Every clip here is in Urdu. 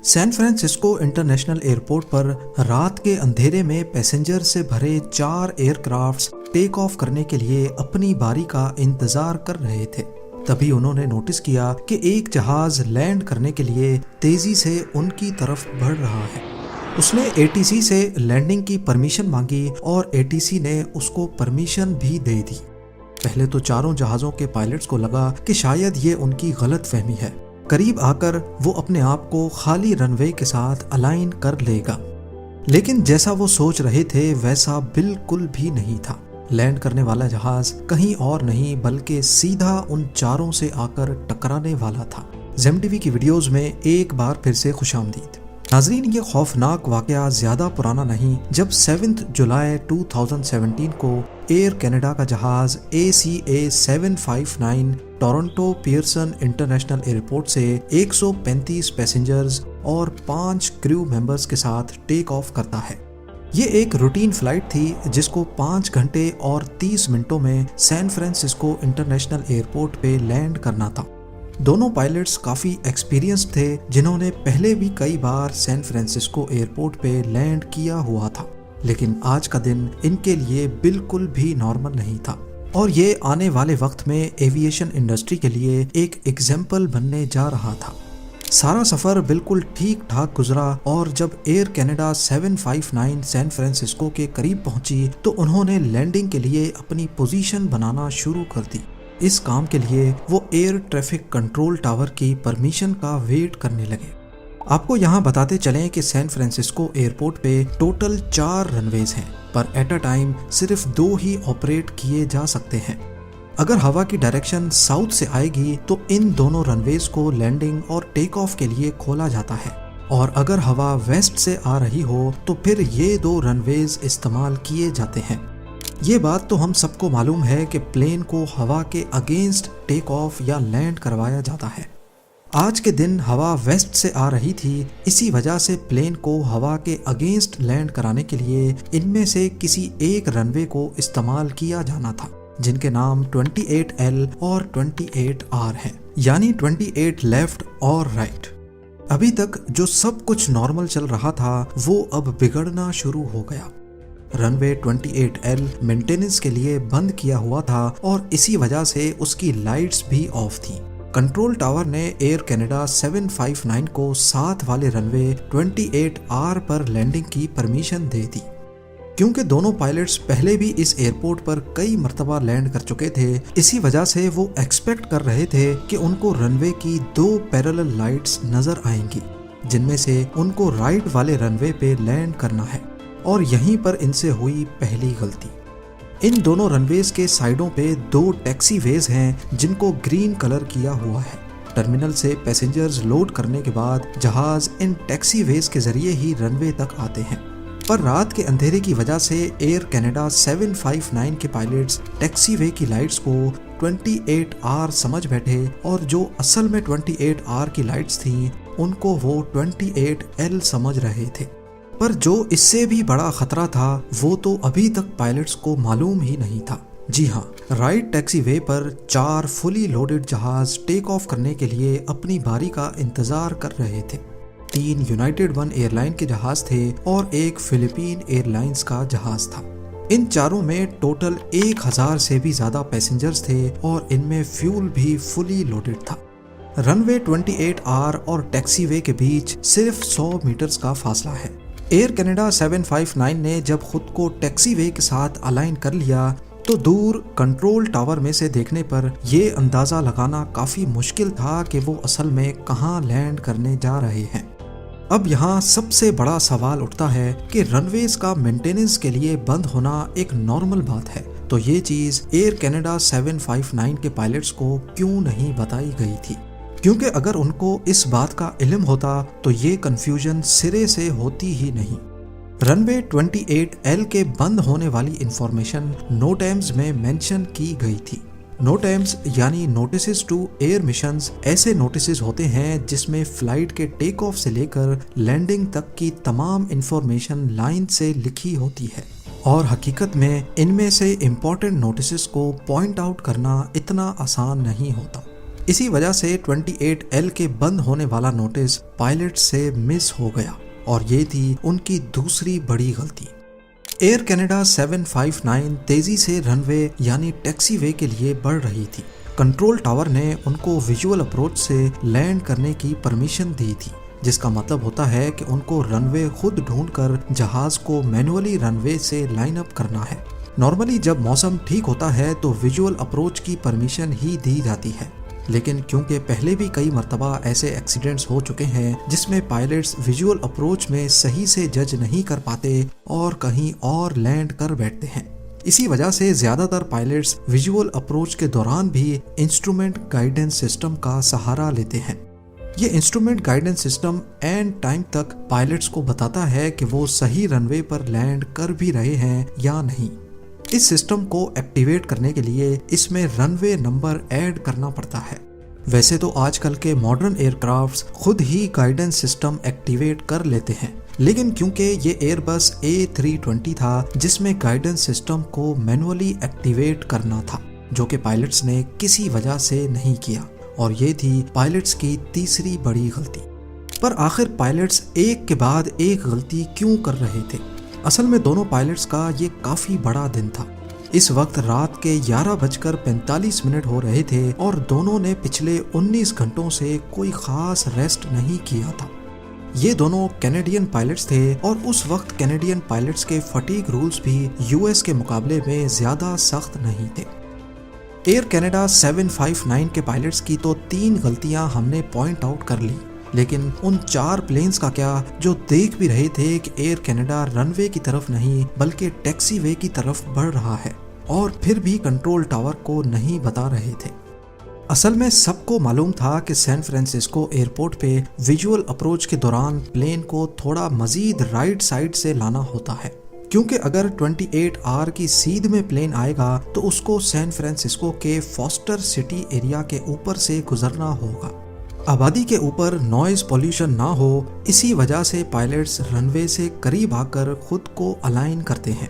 سین فرانسسکو انٹرنیشنل ایئرپورٹ پر رات کے اندھیرے میں پیسنجر سے بھرے 4 ایئر کرافٹس ٹیک آف کرنے کے لیے اپنی باری کا انتظار کر رہے تھے۔ تبھی انہوں نے نوٹس کیا کہ ایک جہاز لینڈ کرنے کے لیے تیزی سے ان کی طرف بڑھ رہا ہے۔ اس نے ATC سے لینڈنگ کی پرمیشن مانگی اور ATC نے اس کو پرمیشن بھی دے دی۔ پہلے تو چاروں جہازوں کے پائلٹس کو لگا کہ شاید یہ ان کی غلط فہمی ہے۔ قریب آ کر وہ اپنے آپ کو خالی رن وے کے ساتھ الائن کر لے گا، لیکن جیسا وہ سوچ رہے تھے ویسا بالکل بھی نہیں تھا۔ لینڈ کرنے والا جہاز کہیں اور نہیں بلکہ سیدھا ان چاروں سے آ کر ٹکرانے والا تھا۔ زیم ٹی وی کی ویڈیوز میں ایک بار پھر سے خوش آمدید۔ ناظرین، یہ خوفناک واقعہ زیادہ پرانا نہیں جب 7 جولائی 2017 کو ایئر کینیڈا کا جہاز ACA 759 Toronto Pearson international airport سے 135 پیسنجرز اور 5 کریو ممبرز کے ساتھ ٹیک آف کرتا ہے۔ یہ ایک روٹین فلائٹ تھی جس کو 5 گھنٹے اور 30 منٹوں میں سین فرانسسکو انٹرنیشنل ایئرپورٹ پہ لینڈ کرنا تھا۔ دونوں پائلٹس کافی ایکسپیرینسڈ تھے، جنہوں نے پہلے بھی کئی بار سین فرانسسکو ایئرپورٹ پہ لینڈ کیا ہوا تھا، لیکن آج کا دن ان کے لیے بالکل بھی نارمل نہیں تھا، اور یہ آنے والے وقت میں ایویشن انڈسٹری کے لیے ایک ایگزامپل بننے جا رہا تھا۔ سارا سفر بالکل ٹھیک ٹھاک گزرا، اور جب ایئر کینیڈا 759 سین فرانسسکو کے قریب پہنچی تو انہوں نے لینڈنگ کے لیے اپنی پوزیشن بنانا شروع کر دی۔ اس کام کے لیے وہ ایئر ٹریفک کنٹرول ٹاور کی پرمیشن کا ویٹ کرنے لگے۔ آپ کو یہاں بتاتے چلیں کہ سین فرانسسکو ایئرپورٹ پہ ٹوٹل 4 رن ویز ہیں، پر ایٹ اے ٹائم صرف 2 ہی آپریٹ کیے جا سکتے ہیں۔ اگر ہوا کی ڈائریکشن ساؤتھ سے آئے گی تو ان دونوں رن ویز کو لینڈنگ اور ٹیک آف کے لیے کھولا جاتا ہے، اور اگر ہوا ویسٹ سے آ رہی ہو تو پھر یہ 2 رن ویز استعمال کیے جاتے ہیں۔ یہ بات تو ہم سب کو معلوم ہے کہ پلین کو ہوا کے اگینسٹ ٹیک آف یا لینڈ کروایا جاتا ہے۔ آج کے دن ہوا ویسٹ سے آ رہی تھی، اسی وجہ سے پلین کو ہوا کے اگینسٹ لینڈ کرانے کے لیے ان میں سے کسی ایک رن وے کو استعمال کیا جانا تھا، جن کے نام 28L اور 28R ہیں، یعنی 28 لیفٹ اور رائٹ۔ ابھی تک جو سب کچھ نارمل چل رہا تھا وہ اب بگڑنا شروع ہو گیا۔ رن وے 28L مینٹیننس کے لیے بند کیا ہوا تھا، اور اسی وجہ سے اس کی لائٹس بھی آف تھیں۔ کنٹرول ٹاور نے ایئر کینیڈا 759 کو ساتھ والے رن وے 28R پر لینڈنگ کی پرمیشن دے دی۔ کیونکہ دونوں پائلٹس پہلے بھی اس ایئرپورٹ پر کئی مرتبہ لینڈ کر چکے تھے، اسی وجہ سے وہ ایکسپیکٹ کر رہے تھے کہ ان کو رن وے کی 2 پیرالل لائٹس نظر آئیں گی، جن میں سے ان کو رائٹ والے رن وے پہ لینڈ کرنا ہے، اور یہیں پر ان سے ہوئی پہلی غلطی۔ ان دونوں رن ویز کے سائیڈوں پہ 2 ٹیکسی ویز ہیں جن کو گرین کلر کیا ہوا ہے۔ ٹرمینل سے پیسنجرز لوڈ کرنے کے بعد جہاز ان ٹیکسی ویز کے ذریعے ہی رن وے تک آتے ہیں، پر رات کے اندھیرے کی وجہ سے ایئر کینیڈا 759 کے پائلٹس ٹیکسی وے کی لائٹس کو 28R سمجھ بیٹھے، اور جو اصل میں 28R کی لائٹس تھیں ان کو وہ 28L سمجھ رہے تھے۔ پر جو اس سے بھی بڑا خطرہ تھا وہ تو ابھی تک پائلٹس کو معلوم ہی نہیں تھا۔ جی ہاں، رائٹ ٹیکسی وے پر 4 فلی لوڈڈ جہاز ٹیک آف کرنے کے لیے اپنی باری کا انتظار کر رہے تھے۔ 3 یونائٹڈ ون ایئر لائن کے جہاز تھے اور ایک فلپین ایئر لائنز کا جہاز تھا۔ ان چاروں میں ٹوٹل 1000 سے بھی زیادہ پیسنجرز تھے، اور ان میں فیول بھی فلی لوڈڈ تھا۔ رن وے 28R اور ٹیکسی وے کے بیچ صرف 100 میٹرز کا فاصلہ ہے۔ ایئر کینیڈا 759 نے جب خود کو ٹیکسی وے کے ساتھ الائن کر لیا تو دور کنٹرول ٹاور میں سے دیکھنے پر یہ اندازہ لگانا کافی مشکل تھا کہ وہ اصل میں کہاں لینڈ کرنے جا رہے ہیں۔ اب یہاں سب سے بڑا سوال اٹھتا ہے کہ رن ویز کا مینٹیننس کے لیے بند ہونا ایک نارمل بات ہے، تو یہ چیز ایئر کینیڈا 759 کے پائلٹس کو کیوں نہیں بتائی گئی تھی؟ کیونکہ اگر ان کو اس بات کا علم ہوتا تو یہ کنفیوژن سرے سے ہوتی ہی نہیں۔ رن وے 28L کے بند ہونے والی انفارمیشن نوٹیمز میں مینشن کی گئی تھی۔ نوٹیمز یعنی نوٹسز ٹو ایئر مشنز ایسے نوٹسز ہوتے ہیں جس میں فلائٹ کے ٹیک آف سے لے کر لینڈنگ تک کی تمام انفارمیشن لائن سے لکھی ہوتی ہے، اور حقیقت میں ان میں سے امپورٹنٹ نوٹسز کو پوائنٹ آؤٹ کرنا اتنا آسان نہیں ہوتا۔ اسی وجہ سے 28L کے بند ہونے والا نوٹس پائلٹ سے مس ہو گیا اور یہ تھی ان کی دوسری بڑی غلطی۔ ایئر کینیڈا 759 تیزی سے رن وے یعنی ٹیکسی وے کے لیے بڑھ رہی تھی۔ کنٹرول ٹاور نے ان کو ویژول اپروچ سے لینڈ کرنے کی پرمیشن دی تھی، جس کا مطلب ہوتا ہے کہ ان کو رن وے خود ڈھونڈ کر جہاز کو مینولی رن وے سے لائن اپ کرنا ہے۔ نارملی جب موسم ٹھیک ہوتا ہے تو ویژول اپروچ کی پرمیشن ہی دی جاتی ہے، لیکن کیونکہ پہلے بھی کئی مرتبہ ایسے ایکسیڈنٹس ہو چکے ہیں جس میں پائلٹس ویژول اپروچ میں صحیح سے جج نہیں کر پاتے اور کہیں اور لینڈ کر بیٹھتے ہیں، اسی وجہ سے زیادہ تر پائلٹس ویژول اپروچ کے دوران بھی انسٹرومنٹ گائیڈنس سسٹم کا سہارا لیتے ہیں۔ یہ instrument guidance system and time تک پائلٹس کو بتاتا ہے کہ وہ صحیح رن وے پر لینڈ کر بھی رہے ہیں یا نہیں۔ اس سسٹم کو ایکٹیویٹ کرنے کے لیے اس میں رن وے نمبر ایڈ کرنا پڑتا ہے۔ ویسے تو آج کل کے ماڈرن ایئر کرافٹس خود ہی گائیڈنس سسٹم ایکٹیویٹ کر لیتے ہیں، لیکن کیونکہ یہ ایئر بس A320 تھا جس میں گائیڈنس سسٹم کو مینولی ایکٹیویٹ کرنا تھا، جو کہ پائلٹس نے کسی وجہ سے نہیں کیا، اور یہ تھی پائلٹس کی تیسری بڑی غلطی۔ پر آخر پائلٹس ایک کے بعد ایک غلطی کیوں کر رہے تھے؟ اصل میں دونوں پائلٹس کا یہ کافی بڑا دن تھا۔ اس وقت رات کے 11:45 ہو رہے تھے اور دونوں نے پچھلے 19 گھنٹوں سے کوئی خاص ریسٹ نہیں کیا تھا۔ یہ دونوں کینیڈین پائلٹس تھے اور اس وقت کینیڈین پائلٹس کے فٹیگ رولز بھی US کے مقابلے میں زیادہ سخت نہیں تھے۔ ایئر کینیڈا 759 کے پائلٹس کی تو 3 غلطیاں ہم نے پوائنٹ آؤٹ کر لی، لیکن ان 4 پلینز کا کیا جو دیکھ بھی رہے تھے کہ ایئر کینیڈا رن وے کی طرف نہیں بلکہ ٹیکسی وے کی طرف بڑھ رہا ہے، اور پھر بھی کنٹرول ٹاور کو نہیں بتا رہے تھے۔ اصل میں سب کو معلوم تھا کہ سین فرانسسکو ایئرپورٹ پہ ویژول اپروچ کے دوران پلین کو تھوڑا مزید رائٹ سائڈ سے لانا ہوتا ہے، کیونکہ اگر 28R کی سیدھ میں پلین آئے گا تو اس کو سین فرانسسکو کے فاسٹر سٹی ایریا کے اوپر سے گزرنا ہوگا۔ آبادی کے اوپر نوائز پولیوشن نہ ہو، اسی وجہ سے پائلٹس رن وے سے قریب آ کر خود کو الائن کرتے ہیں۔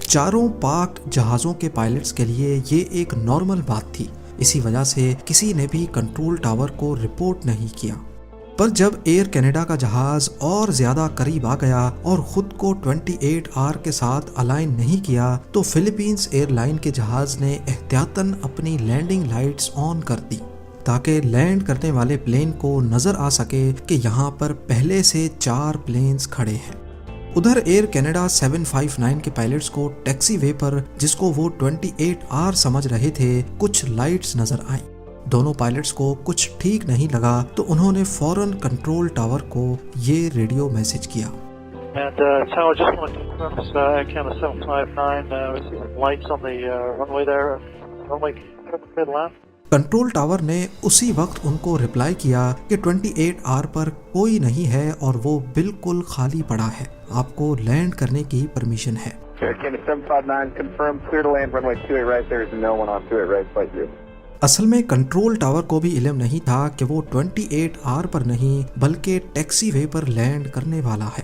چاروں پاک جہازوں کے پائلٹس کے لیے یہ ایک نارمل بات تھی، اسی وجہ سے کسی نے بھی کنٹرول ٹاور کو رپورٹ نہیں کیا۔ پر جب ایئر کینیڈا کا جہاز اور زیادہ قریب آ گیا اور خود کو 28R کے ساتھ الائن نہیں کیا تو فلپینز ایئر لائن کے جہاز نے احتیاطاً اپنی لینڈنگ لائٹس آن کر دی تاکہ لینڈ کرنے والے پلین کو نظر آ سکے کہ یہاں پر پہلے سے 4 پلینز کھڑے ہیں۔ ادھر ایئر کینیڈا 759 کے پائلٹس کو ٹیکسی وے پر، جس کو وہ 28R سمجھ رہے تھے، کچھ لائٹس نظر آئیں۔ دونوں پائلٹس کو کچھ ٹھیک نہیں لگا تو انہوں نے فوراً کنٹرول ٹاور کو یہ ریڈیو میسج کیا۔ Tower, just want to confirm this, Canada 759, lights on the runway there, runway clear land. Control tower نے اسی وقت ان کو رپلائی کیا کہ 28R پر کوئی نہیں ہے اور وہ بالکل خالی پڑا ہے، آپ کو لینڈ کرنے کی پرمیشن ہے۔ اصل میں کنٹرول ٹاور کو بھی علم نہیں تھا کہ وہ 28R پر نہیں بلکہ ٹیکسی وے پر لینڈ کرنے والا ہے۔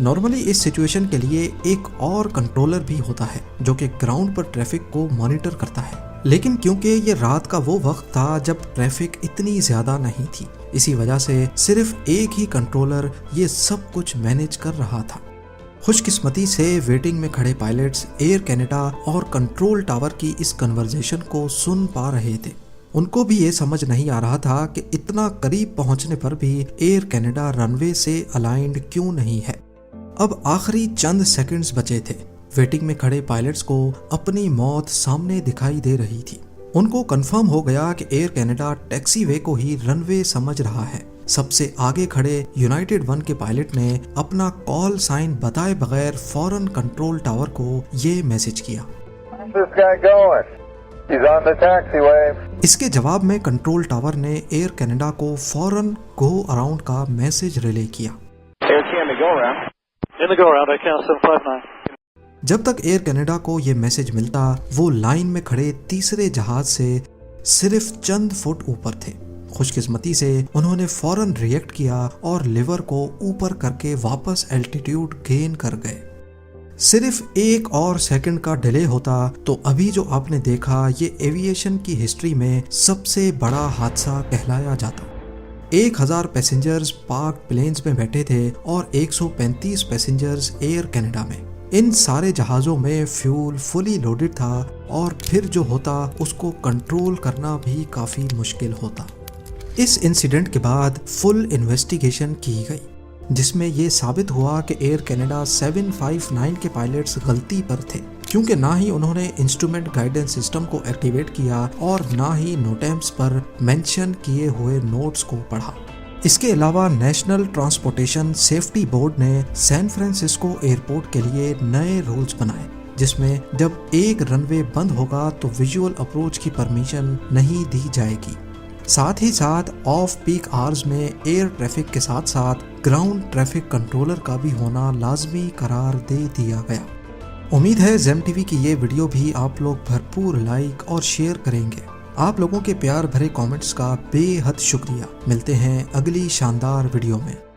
نارملی اس سچویشن کے لیے ایک اور کنٹرولر بھی ہوتا ہے جو کہ گراؤنڈ پر ٹریفک کو مانیٹر کرتا ہے، لیکن کیونکہ یہ رات کا وہ وقت تھا جب ٹریفک اتنی زیادہ نہیں تھی، اسی وجہ سے صرف ایک ہی کنٹرولر یہ سب کچھ مینیج کر رہا تھا۔ خوش قسمتی سے ویٹنگ میں کھڑے پائلٹس ایئر کینیڈا اور کنٹرول ٹاور کی اس کنورزیشن کو سن پا رہے تھے۔ ان کو بھی یہ سمجھ نہیں آ رہا تھا کہ اتنا قریب پہنچنے پر بھی ایئر کینیڈا رن وے سے الائنڈ کیوں نہیں ہے۔ اب آخری چند سیکنڈز بچے تھے۔ ویٹنگ میں کھڑے پائلٹس کو اپنی موت سامنے دکھائی دے رہی تھی۔ ان کو کنفرم ہو گیا کہ ایئر کینیڈا ٹیکسی وے کو ہی رن وے سمجھ رہا ہے۔ سب سے آگے کھڑے یونائٹڈ ون کے پائلٹ نے اپنا کال سائن بتائے بغیر فوراً کنٹرول ٹاور کو یہ میسج کیا۔ اس کے جواب میں کنٹرول ٹاور نے ایئر کینیڈا کو فوراً گو اراؤنڈ کا میسج ریلے کیا۔ جب تک ایئر کینیڈا کو یہ میسج ملتا وہ لائن میں کھڑے تیسرے جہاز سے صرف چند فٹ اوپر تھے۔ خوش قسمتی سے انہوں نے فوراً ریئیکٹ کیا اور لیور کو اوپر کر کے واپس الٹیٹیوڈ گین کر گئے۔ صرف ایک اور سیکنڈ کا ڈیلے ہوتا تو ابھی جو آپ نے دیکھا یہ ایویشن کی ہسٹری میں سب سے بڑا حادثہ کہلایا جاتا۔ 1000 پیسنجرز پارک پلینز میں بیٹھے تھے اور 135 پیسنجرز ایئر کینیڈا میں۔ ان سارے جہازوں میں فیول فلی لوڈڈ تھا اور پھر جو ہوتا اس کو کنٹرول کرنا بھی کافی مشکل ہوتا۔ اس انسیڈنٹ کے بعد فل انویسٹیگیشن کی گئی جس میں یہ ثابت ہوا کہ ایئر کینیڈا 759 کے پائلٹس غلطی پر تھے، کیونکہ نہ ہی انہوں نے انسٹرومنٹ گائیڈنس سسٹم کو ایکٹیویٹ کیا اور نہ ہی نوٹیمز پر مینشن کیے ہوئے نوٹس کو پڑھا۔ اس کے علاوہ نیشنل ٹرانسپورٹیشن سیفٹی بورڈ نے سین فرانسسکو ایئرپورٹ کے لیے نئے رولز بنائے جس میں جب ایک رن وے بند ہوگا تو ویژول اپروچ کی پرمیشن نہیں دی جائے گی۔ ساتھ ہی ساتھ آف پیک آورز میں ایئر ٹریفک کے ساتھ ساتھ گراؤنڈ ٹریفک کنٹرولر کا بھی ہونا لازمی قرار دے دیا گیا۔ امید ہے زیم ٹی وی کی یہ ویڈیو بھی آپ لوگ بھرپور لائک اور شیئر کریں گے۔ آپ لوگوں کے پیار بھرے کامنٹس کا بے حد شکریہ۔ ملتے ہیں اگلی شاندار ویڈیو میں۔